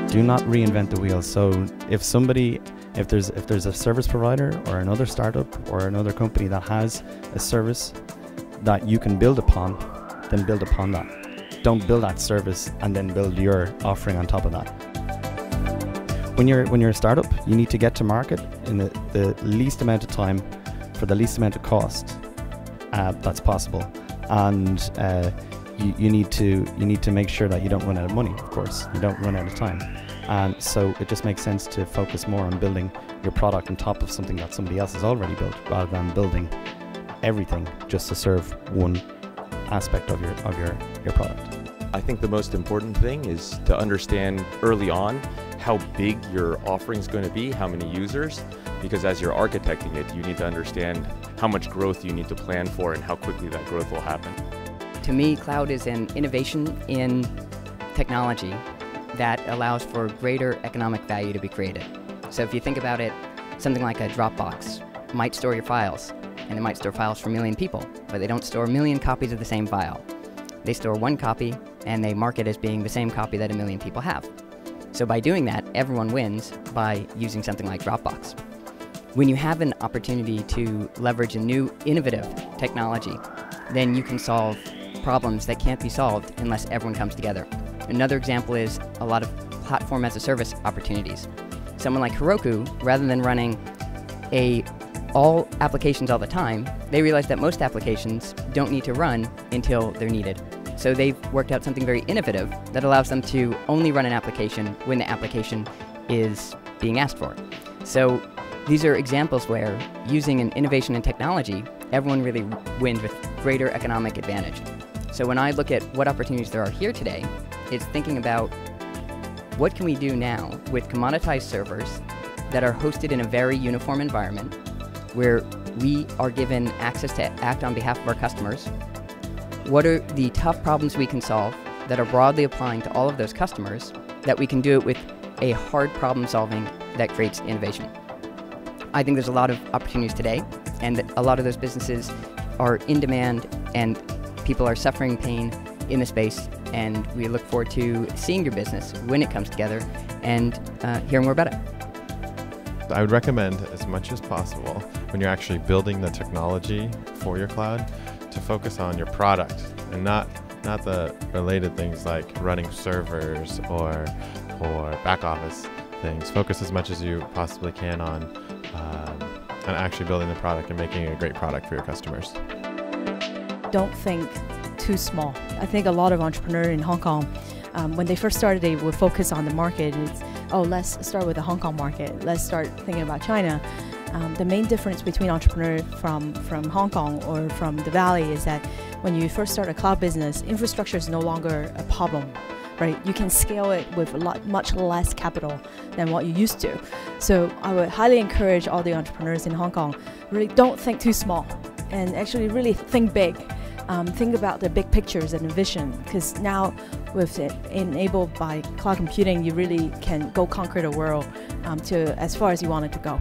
Do not reinvent the wheel. So if there's a service provider or another startup or another company that has a service that you can build upon, then build upon that. Don't build that service and then build your offering on top of that. When you're a startup, you need to get to market in the least amount of time for the least amount of cost that's possible, and you need to make sure that you don't run out of money. Of course, you don't run out of time, and so it just makes sense to focus more on building your product on top of something that somebody else has already built, rather than building everything just to serve one aspect of your product. I think the most important thing is to understand early on how big your offering is going to be, how many users, because as you're architecting it, you need to understand how much growth you need to plan for and how quickly that growth will happen. To me, cloud is an innovation in technology that allows for greater economic value to be created. So if you think about it, something like a Dropbox might store your files, and it might store files for a million people, but they don't store a million copies of the same file. They store one copy, and they mark it as being the same copy that a million people have. So by doing that, everyone wins by using something like Dropbox. When you have an opportunity to leverage a new innovative technology, then you can solve problems that can't be solved unless everyone comes together. Another example is a lot of platform as a service opportunities. Someone like Heroku, rather than running all applications all the time, they realize that most applications don't need to run until they're needed. So they've worked out something very innovative that allows them to only run an application when the application is being asked for. So these are examples where using an innovation in technology, everyone really wins with greater economic advantage. So when I look at what opportunities there are here today, it's thinking about what can we do now with commoditized servers that are hosted in a very uniform environment where we are given access to act on behalf of our customers. What are the tough problems we can solve that are broadly applying to all of those customers, that we can do it with a hard problem solving that creates innovation. I think there's a lot of opportunities today, and that a lot of those businesses are in demand, and people are suffering pain in the space, and we look forward to seeing your business when it comes together and hearing more about it. I would recommend, as much as possible, when you're actually building the technology for your cloud, to focus on your product and not the related things like running servers or back office things. Focus as much as you possibly can on actually building the product and making a great product for your customers. Don't think too small. I think a lot of entrepreneurs in Hong Kong, when they first started, they would focus on the market. It's, oh, let's start with the Hong Kong market. Let's start thinking about China. The main difference between entrepreneurs from Hong Kong or from the Valley is that when you first start a cloud business, infrastructure is no longer a problem, right? You can scale it with much less capital than what you used to. So I would highly encourage all the entrepreneurs in Hong Kong, really don't think too small and actually really think big. Think about the big pictures and the vision, because now with it enabled by cloud computing, you really can go conquer the world to as far as you want it to go.